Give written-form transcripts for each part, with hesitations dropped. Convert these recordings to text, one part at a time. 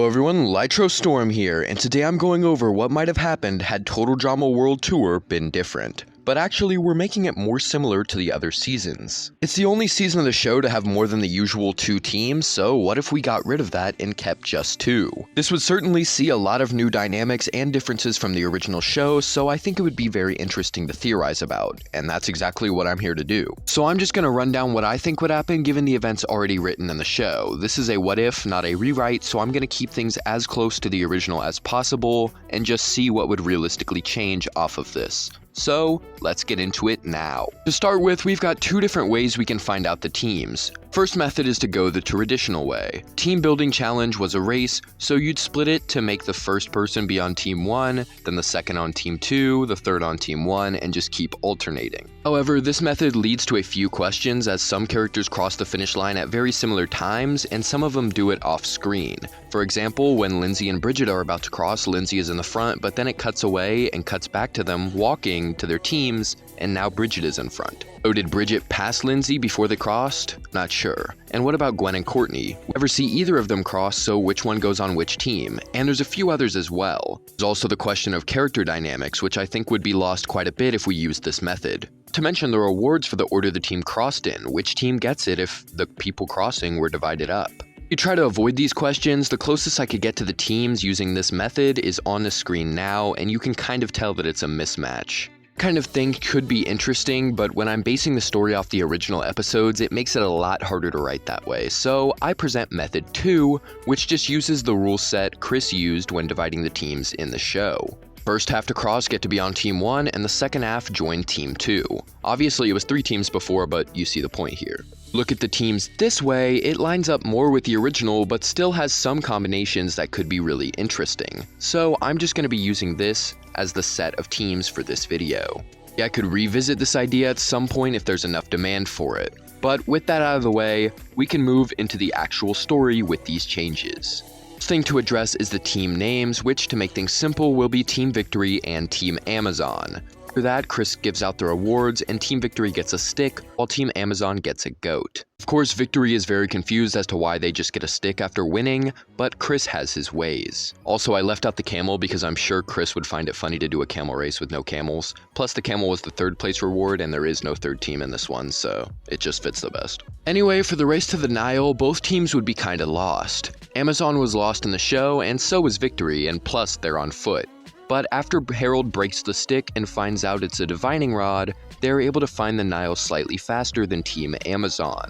Hello everyone, Lytro Storm here, and today I'm going over what might have happened had Total Drama World Tour been different. But actually, we're making it more similar to the other seasons. It's the only season of the show to have more than the usual 2 teams, so what if we got rid of that and kept just 2? This would certainly see a lot of new dynamics and differences from the original show, so I think it would be very interesting to theorize about, and that's exactly what I'm here to do. So I'm just gonna run down what I think would happen given the events already written in the show. This is a what if, not a rewrite, so I'm gonna keep things as close to the original as possible, and just see what would realistically change off of this. So, let's get into it now. To start with, we've got 2 different ways we can find out the teams. First method is to go the traditional way. Team building challenge was a race, so you'd split it to make the first person be on team 1, then the second on team 2, the third on team 1, and just keep alternating. However, this method leads to a few questions as some characters cross the finish line at very similar times, and some of them do it off screen. For example, when Lindsay and Bridget are about to cross, Lindsay is in the front, but then it cuts away and cuts back to them walking to their teams, and now Bridget is in front. So did Bridget pass Lindsay before they crossed? Not sure. And what about Gwen and Courtney? We never see either of them cross, so which one goes on which team? And there's a few others as well. There's also the question of character dynamics, which I think would be lost quite a bit if we used this method. To mention the rewards for the order the team crossed in, which team gets it if the people crossing were divided up? You try to avoid these questions. The closest I could get to the teams using this method is on the screen now, and you can kind of tell that it's a mismatch. Kind of thing could be interesting, but when I'm basing the story off the original episodes, it makes it a lot harder to write that way. So I present method 2, which just uses the rule set Chris used when dividing the teams in the show. First half to cross get to be on team 1, and the second half join team 2. Obviously it was 3 teams before, but you see the point here. Look at the teams this way, it lines up more with the original, but still has some combinations that could be really interesting. So I'm just going to be using this as the set of teams for this video. Yeah, I could revisit this idea at some point if there's enough demand for it. But with that out of the way, we can move into the actual story with these changes. First thing to address is the team names, which to make things simple will be Team Victory and Team Amazon. After that, Chris gives out the rewards and Team Victory gets a stick, while Team Amazon gets a goat. Of course, Victory is very confused as to why they just get a stick after winning, but Chris has his ways. Also, I left out the camel because I'm sure Chris would find it funny to do a camel race with no camels. Plus, the camel was the 3rd place reward and there is no 3rd team in this one, so it just fits the best. Anyway, for the race to the Nile, both teams would be kinda lost. Amazon was lost in the show, and so was Victory, and plus they're on foot. But after Harold breaks the stick and finds out it's a divining rod, they're able to find the Nile slightly faster than Team Amazon.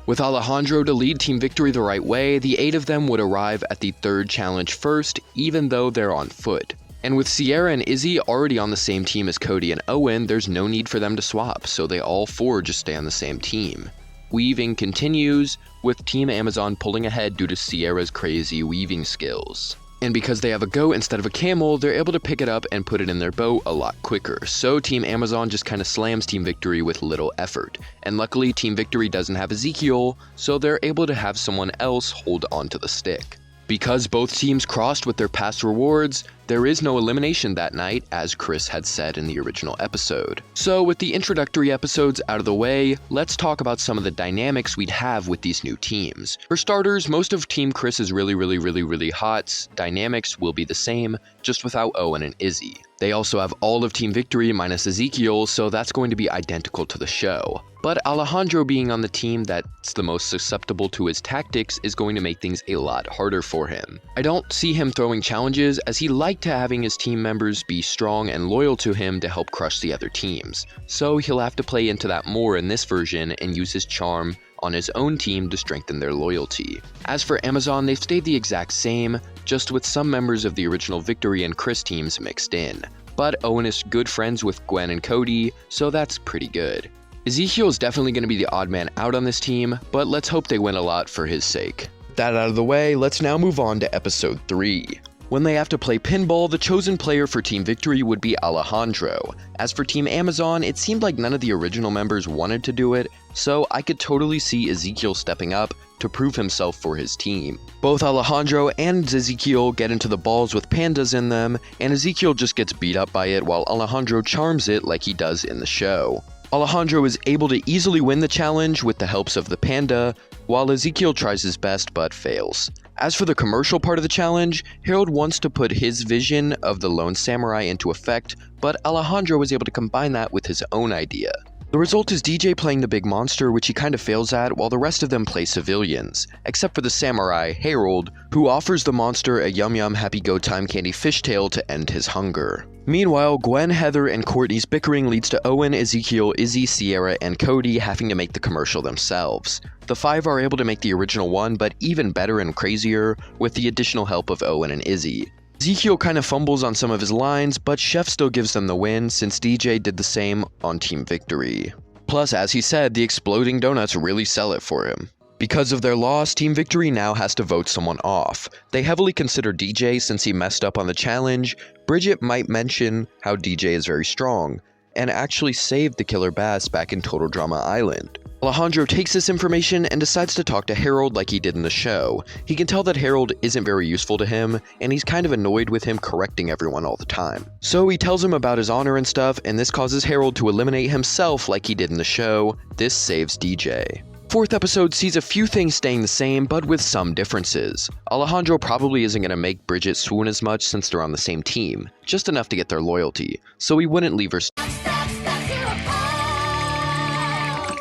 With Alejandro to lead Team Victory the right way, the 8 of them would arrive at the 3rd challenge first, even though they're on foot. And with Sierra and Izzy already on the same team as Cody and Owen, there's no need for them to swap, so they all 4 just stay on the same team. Weaving continues, with Team Amazon pulling ahead due to Sierra's crazy weaving skills. And because they have a goat instead of a camel, they're able to pick it up and put it in their boat a lot quicker. So Team Amazon just kind of slams Team Victory with little effort. And luckily Team Victory doesn't have Ezekiel, so they're able to have someone else hold onto the stick. Because both teams crossed with their past rewards, there is no elimination that night, as Chris had said in the original episode. So with the introductory episodes out of the way, let's talk about some of the dynamics we'd have with these new teams. For starters, most of Team Chris is really hot. Dynamics will be the same, just without Owen and Izzy. They also have all of Team Victory minus Ezekiel, so that's going to be identical to the show. But Alejandro being on the team that's the most susceptible to his tactics is going to make things a lot harder for him. I don't see him throwing challenges, as he liked to having his team members be strong and loyal to him to help crush the other teams. So he'll have to play into that more in this version and use his charm on his own team to strengthen their loyalty. As for Amazon, they've stayed the exact same, just with some members of the original Victory and Chris teams mixed in. But Owen is good friends with Gwen and Cody, so that's pretty good. Ezekiel is definitely going to be the odd man out on this team, but let's hope they win a lot for his sake. That out of the way, let's now move on to episode 3. When they have to play pinball, the chosen player for Team Victory would be Alejandro. As for Team Amazon, it seemed like none of the original members wanted to do it, so I could totally see Ezekiel stepping up to prove himself for his team. Both Alejandro and Ezekiel get into the balls with pandas in them, and Ezekiel just gets beat up by it while Alejandro charms it like he does in the show. Alejandro is able to easily win the challenge with the helps of the panda, while Ezekiel tries his best but fails. As for the commercial part of the challenge, Harold wants to put his vision of the lone samurai into effect, but Alejandro was able to combine that with his own idea. The result is DJ playing the big monster, which he kind of fails at, while the rest of them play civilians, except for the samurai, Harold, who offers the monster a Yum Yum Happy Go Time candy fishtail to end his hunger. Meanwhile, Gwen, Heather, and Courtney's bickering leads to Owen, Ezekiel, Izzy, Sierra, and Cody having to make the commercial themselves. The 5 are able to make the original one, but even better and crazier, with the additional help of Owen and Izzy. Ezekiel kind of fumbles on some of his lines, but Chef still gives them the win since DJ did the same on Team Victory. Plus, as he said, the exploding donuts really sell it for him. Because of their loss, Team Victory now has to vote someone off. They heavily consider DJ since he messed up on the challenge. Bridget might mention how DJ is very strong, and actually saved the killer bass back in Total Drama Island. Alejandro takes this information and decides to talk to Harold like he did in the show. He can tell that Harold isn't very useful to him, and he's kind of annoyed with him correcting everyone all the time. So he tells him about his honor and stuff, and this causes Harold to eliminate himself like he did in the show. This saves DJ. Fourth episode sees a few things staying the same, but with some differences. Alejandro probably isn't going to make Bridget swoon as much since they're on the same team, just enough to get their loyalty, so he wouldn't leave her.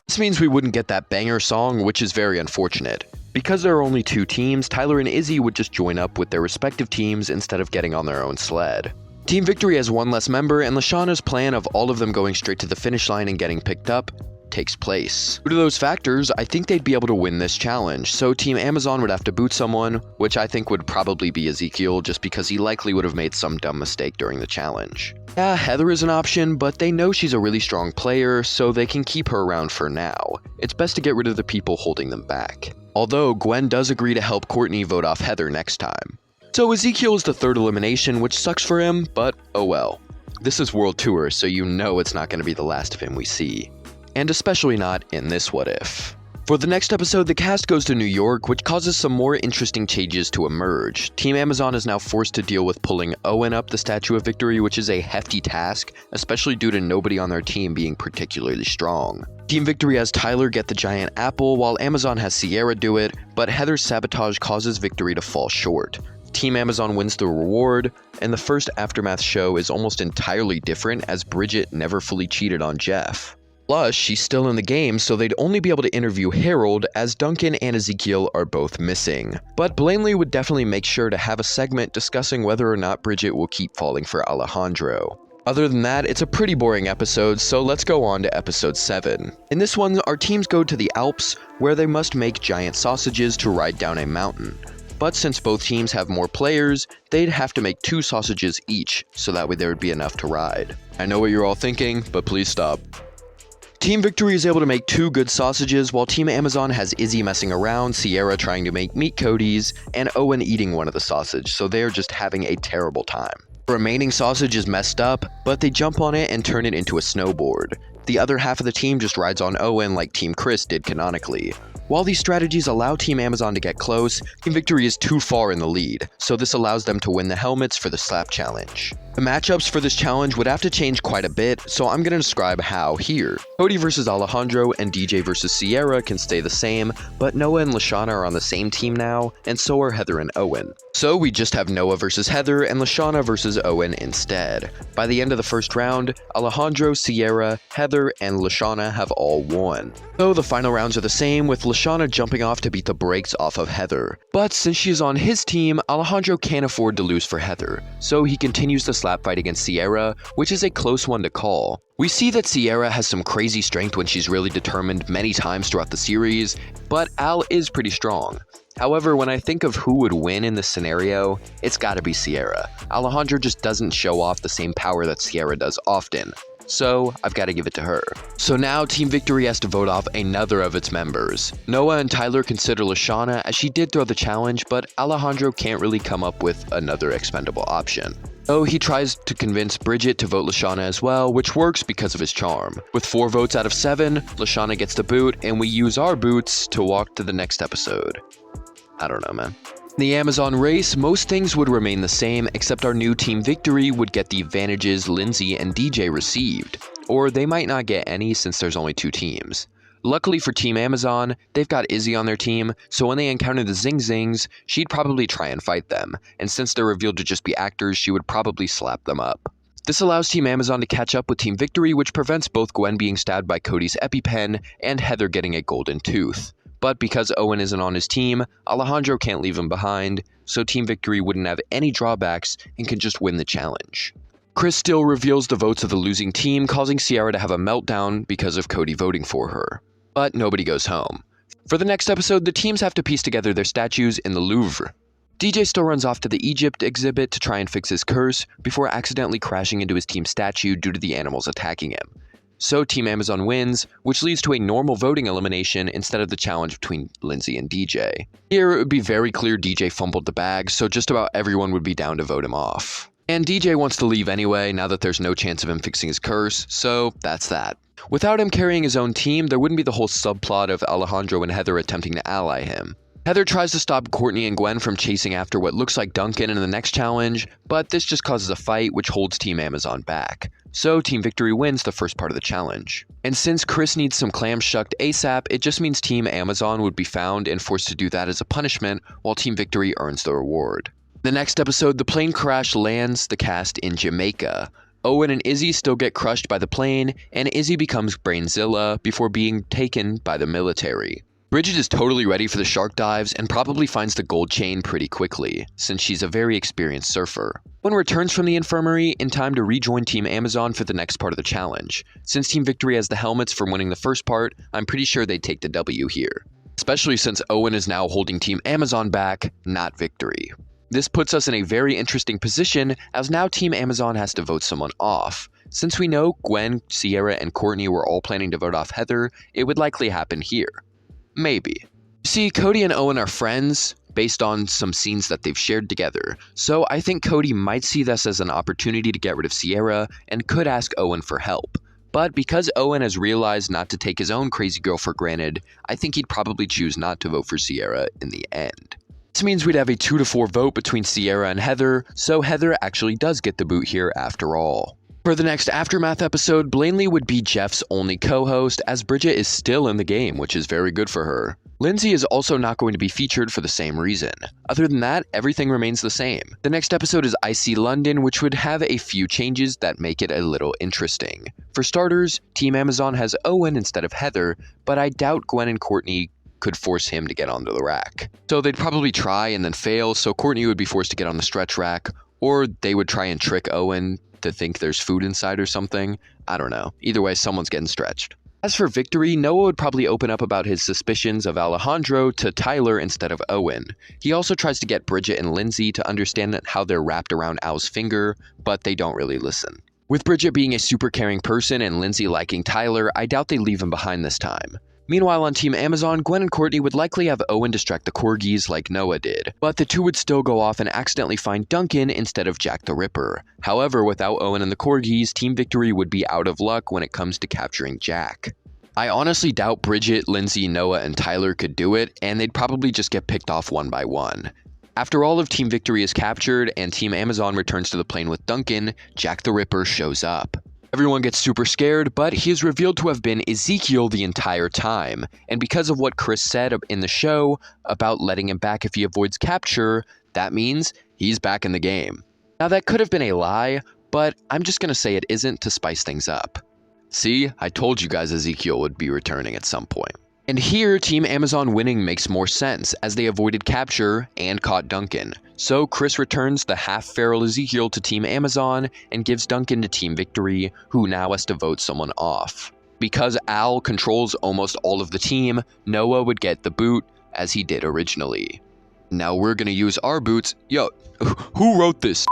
This means we wouldn't get that banger song, which is very unfortunate. Because there are only 2 teams, Tyler and Izzy would just join up with their respective teams instead of getting on their own sled. Team Victory has 1 less member, and Lashana's plan of all of them going straight to the finish line and getting picked up takes place. Due to those factors, I think they'd be able to win this challenge, so Team Amazon would have to boot someone, which I think would probably be Ezekiel just because he likely would have made some dumb mistake during the challenge. Yeah, Heather is an option, but they know she's a really strong player, so they can keep her around for now. It's best to get rid of the people holding them back. Although Gwen does agree to help Courtney vote off Heather next time. So Ezekiel is the 3rd elimination, which sucks for him, but oh well. This is World Tour, so you know it's not going to be the last of him we see. And especially not in this What If. For the next episode, the cast goes to New York, which causes some more interesting changes to emerge. Team Amazon is now forced to deal with pulling Owen up the Statue of Victory, which is a hefty task, especially due to nobody on their team being particularly strong. Team Victory has Tyler get the giant apple, while Amazon has Sierra do it, but Heather's sabotage causes Victory to fall short. Team Amazon wins the reward, and the first Aftermath show is almost entirely different as Bridget never fully cheated on Jeff. Plus, she's still in the game, so they'd only be able to interview Harold, as Duncan and Ezekiel are both missing. But Blanley would definitely make sure to have a segment discussing whether or not Bridget will keep falling for Alejandro. Other than that, it's a pretty boring episode, so let's go on to episode 7. In this one, our teams go to the Alps, where they must make giant sausages to ride down a mountain. But since both teams have more players, they'd have to make 2 sausages each, so that way there would be enough to ride. I know what you're all thinking, but please stop. Team Victory is able to make 2 good sausages, while Team Amazon has Izzy messing around, Sierra trying to make meat Cody's, and Owen eating one of the sausage, so they're just having a terrible time. The remaining sausage is messed up, but they jump on it and turn it into a snowboard. The other half of the team just rides on Owen like Team Chris did canonically. While these strategies allow Team Amazon to get close, Team Victory is too far in the lead, so this allows them to win the helmets for the slap challenge. The matchups for this challenge would have to change quite a bit, so I'm going to describe how here. Cody versus Alejandro and DJ versus Sierra can stay the same, but Noah and Lashana are on the same team now, and so are Heather and Owen. So we just have Noah versus Heather and Lashana versus Owen instead. By the end of the first round, Alejandro, Sierra, Heather, and Lashana have all won. So the final rounds are the same, with Lashana jumping off to beat the brakes off of Heather. But since she is on his team, Alejandro can't afford to lose for Heather, so he continues the slap fight against Sierra, which is a close one to call. We see that Sierra has some crazy strength when she's really determined many times throughout the series, but Al is pretty strong. However, when I think of who would win in this scenario, it's gotta be Sierra. Alejandro just doesn't show off the same power that Sierra does often, so I've got to give it to her. So now Team Victory has to vote off another of its members. Noah and Tyler consider Lashana as she did throw the challenge, but Alejandro can't really come up with another expendable option. So he tries to convince Bridget to vote Lashana as well, which works because of his charm. With 4 votes out of 7, Lashana gets the boot, and we use our boots to walk to the next episode. I don't know, man. In the Amazon race, most things would remain the same, except our new Team Victory would get the advantages Lindsay and DJ received. Or they might not get any since there's only 2 teams. Luckily for Team Amazon, they've got Izzy on their team, so when they encounter the Zing Zings, she'd probably try and fight them, and since they're revealed to just be actors, she would probably slap them up. This allows Team Amazon to catch up with Team Victory, which prevents both Gwen being stabbed by Cody's EpiPen and Heather getting a golden tooth. But because Owen isn't on his team, Alejandro can't leave him behind, so Team Victory wouldn't have any drawbacks and can just win the challenge. Chris still reveals the votes of the losing team, causing Sierra to have a meltdown because of Cody voting for her. But nobody goes home. For the next episode, the teams have to piece together their statues in the Louvre. DJ still runs off to the Egypt exhibit to try and fix his curse before accidentally crashing into his team's statue due to the animals attacking him. So Team Amazon wins, which leads to a normal voting elimination instead of the challenge between Lindsay and DJ. Here it would be very clear DJ fumbled the bag, so just about everyone would be down to vote him off. And DJ wants to leave anyway now that there's no chance of him fixing his curse, so that's that. Without him carrying his own team, there wouldn't be the whole subplot of Alejandro and Heather attempting to ally him. Heather tries to stop Courtney and Gwen from chasing after what looks like Duncan in the next challenge, but this just causes a fight which holds Team Amazon back. So Team Victory wins the first part of the challenge. And since Chris needs some clams shucked ASAP, it just means Team Amazon would be found and forced to do that as a punishment, while Team Victory earns the reward. The next episode, the plane crash lands the cast in Jamaica. Owen and Izzy still get crushed by the plane, and Izzy becomes Brainzilla before being taken by the military. Bridget is totally ready for the shark dives and probably finds the gold chain pretty quickly, since she's a very experienced surfer. Gwen returns from the infirmary in time to rejoin Team Amazon for the next part of the challenge. Since Team Victory has the helmets from winning the first part, I'm pretty sure they'd take the W here. Especially since Owen is now holding Team Amazon back, not Victory. This puts us in a very interesting position, as now Team Amazon has to vote someone off. Since we know Gwen, Sierra, and Courtney were all planning to vote off Heather, it would likely happen here. Maybe. See, Cody and Owen are friends based on some scenes that they've shared together, so I think Cody might see this as an opportunity to get rid of Sierra and could ask Owen for help. But because Owen has realized not to take his own crazy girl for granted, I think he'd probably choose not to vote for Sierra in the end. This means we'd have a 2-4 vote between Sierra and Heather, so Heather actually does get the boot here after all. For the next Aftermath episode, Blanley would be Jeff's only co-host, as Bridget is still in the game, which is very good for her. Lindsay is also not going to be featured for the same reason. Other than that, everything remains the same. The next episode is Icy London, which would have a few changes that make it a little interesting. For starters, Team Amazon has Owen instead of Heather, but I doubt Gwen and Courtney could force him to get onto the rack. So they'd probably try and then fail, so Courtney would be forced to get on the stretch rack, or they would try and trick Owen to think there's food inside or something. I don't know. Either way, someone's getting stretched. As for Victory, Noah would probably open up about his suspicions of Alejandro to Tyler instead of Owen. He also tries to get Bridget and Lindsay to understand how they're wrapped around Al's finger, but they don't really listen. With Bridget being a super caring person and Lindsay liking Tyler, I doubt they leave him behind this time. Meanwhile, on Team Amazon, Gwen and Courtney would likely have Owen distract the corgis like Noah did, but the two would still go off and accidentally find Duncan instead of Jack the Ripper. However, without Owen and the corgis, Team Victory would be out of luck when it comes to capturing Jack. I honestly doubt Bridget, Lindsay, Noah, and Tyler could do it, and they'd probably just get picked off one by one. After all of Team Victory is captured and Team Amazon returns to the plane with Duncan, Jack the Ripper shows up. Everyone gets super scared, but he is revealed to have been Ezekiel the entire time, and because of what Chris said in the show about letting him back if he avoids capture, that means he's back in the game. Now that could have been a lie, but I'm just gonna say it isn't to spice things up. See, I told you guys Ezekiel would be returning at some point. And here, Team Amazon winning makes more sense, as they avoided capture and caught Duncan. So Chris returns the half-feral Ezekiel to Team Amazon and gives Duncan to Team Victory, who now has to vote someone off. Because Al controls almost all of the team, Noah would get the boot, as he did originally. Now we're gonna use our boots. Yo, who wrote this?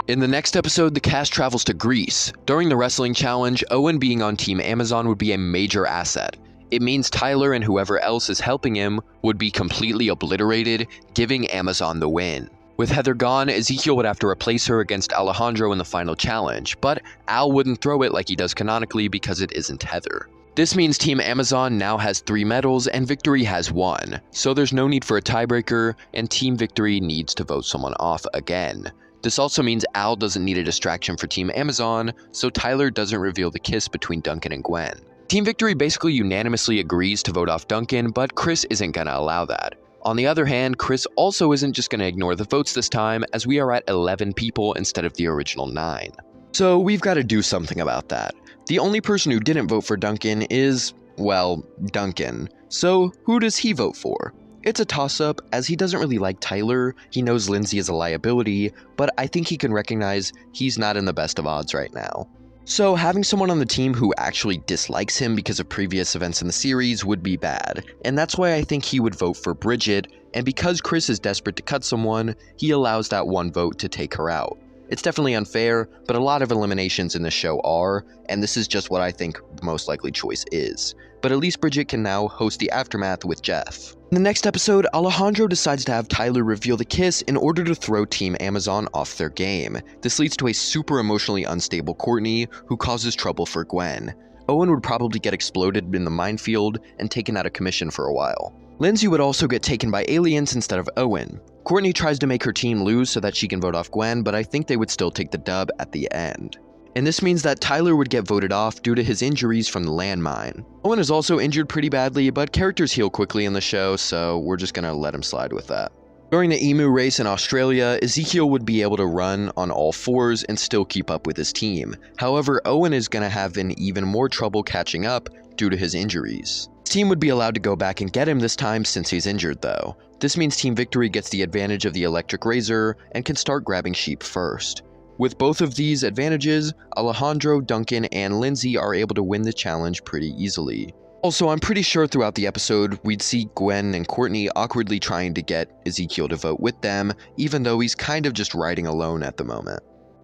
In the next episode, the cast travels to Greece. During the wrestling challenge, Owen being on Team Amazon would be a major asset. It means Tyler and whoever else is helping him would be completely obliterated, giving Amazon the win. With Heather gone, Ezekiel would have to replace her against Alejandro in the final challenge, but Al wouldn't throw it like he does canonically because it isn't Heather. This means Team Amazon now has 3 medals and Victory has 1, so there's no need for a tiebreaker, and Team Victory needs to vote someone off again. This also means Al doesn't need a distraction for Team Amazon, so Tyler doesn't reveal the kiss between Duncan and Gwen. Team Victory basically unanimously agrees to vote off Duncan, but Chris isn't gonna allow that. On the other hand, Chris also isn't just gonna ignore the votes this time, as we are at 11 people instead of the original 9. So we've got to do something about that. The only person who didn't vote for Duncan is, well, Duncan. So who does he vote for? It's a toss-up, as he doesn't really like Tyler, he knows Lindsay is a liability, but I think he can recognize he's not in the best of odds right now. So having someone on the team who actually dislikes him because of previous events in the series would be bad, and that's why I think he would vote for Bridget, and because Chris is desperate to cut someone, he allows that one vote to take her out. It's definitely unfair, but a lot of eliminations in the show are, and this is just what I think the most likely choice is. But at least Bridget can now host the aftermath with Jeff. In the next episode, Alejandro decides to have Tyler reveal the kiss in order to throw Team Amazon off their game. This leads to a super emotionally unstable Courtney, who causes trouble for Gwen. Owen would probably get exploded in the minefield and taken out of commission for a while. Lindsay would also get taken by aliens instead of Owen. Courtney tries to make her team lose so that she can vote off Gwen, but I think they would still take the dub at the end. And this means that Tyler would get voted off due to his injuries from the landmine. Owen is also injured pretty badly, but characters heal quickly in the show, so we're just gonna let him slide with that. During the emu race in Australia, Ezekiel would be able to run on all fours and still keep up with his team. However, Owen is gonna have even more trouble catching up due to his injuries. His team would be allowed to go back and get him this time since he's injured though. This means Team Victory gets the advantage of the electric razor and can start grabbing sheep first. With both of these advantages, Alejandro, Duncan, and Lindsay are able to win the challenge pretty easily. Also, I'm pretty sure throughout the episode, we'd see Gwen and Courtney awkwardly trying to get Ezekiel to vote with them, even though he's kind of just riding alone at the moment.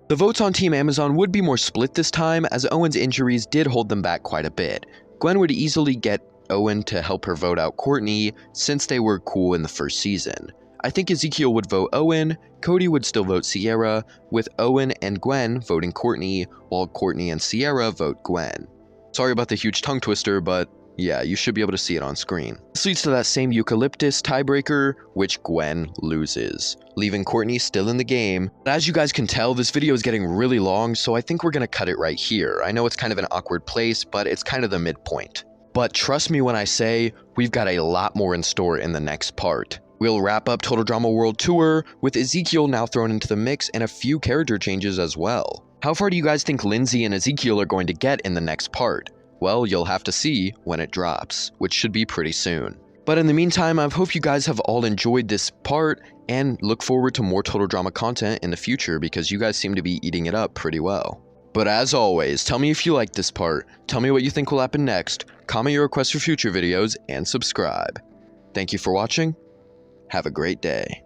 The votes on Team Amazon would be more split this time, as Owen's injuries did hold them back quite a bit. Gwen would easily get Owen to help her vote out Courtney, since they were cool in the first season. I think Ezekiel would vote Owen, Cody would still vote Sierra, with Owen and Gwen voting Courtney, while Courtney and Sierra vote Gwen. Sorry about the huge tongue twister, but yeah, you should be able to see it on screen. This leads to that same eucalyptus tiebreaker, which Gwen loses, leaving Courtney still in the game. But as you guys can tell, this video is getting really long, so I think we're gonna cut it right here. I know it's kind of an awkward place, but it's kind of the midpoint. But trust me when I say, we've got a lot more in store in the next part. We'll wrap up Total Drama World Tour, with Ezekiel now thrown into the mix and a few character changes as well. How far do you guys think Lindsay and Ezekiel are going to get in the next part? Well, you'll have to see when it drops, which should be pretty soon. But in the meantime, I hope you guys have all enjoyed this part, and look forward to more Total Drama content in the future because you guys seem to be eating it up pretty well. But as always, tell me if you liked this part, tell me what you think will happen next, comment your requests for future videos, and subscribe. Thank you for watching. Have a great day.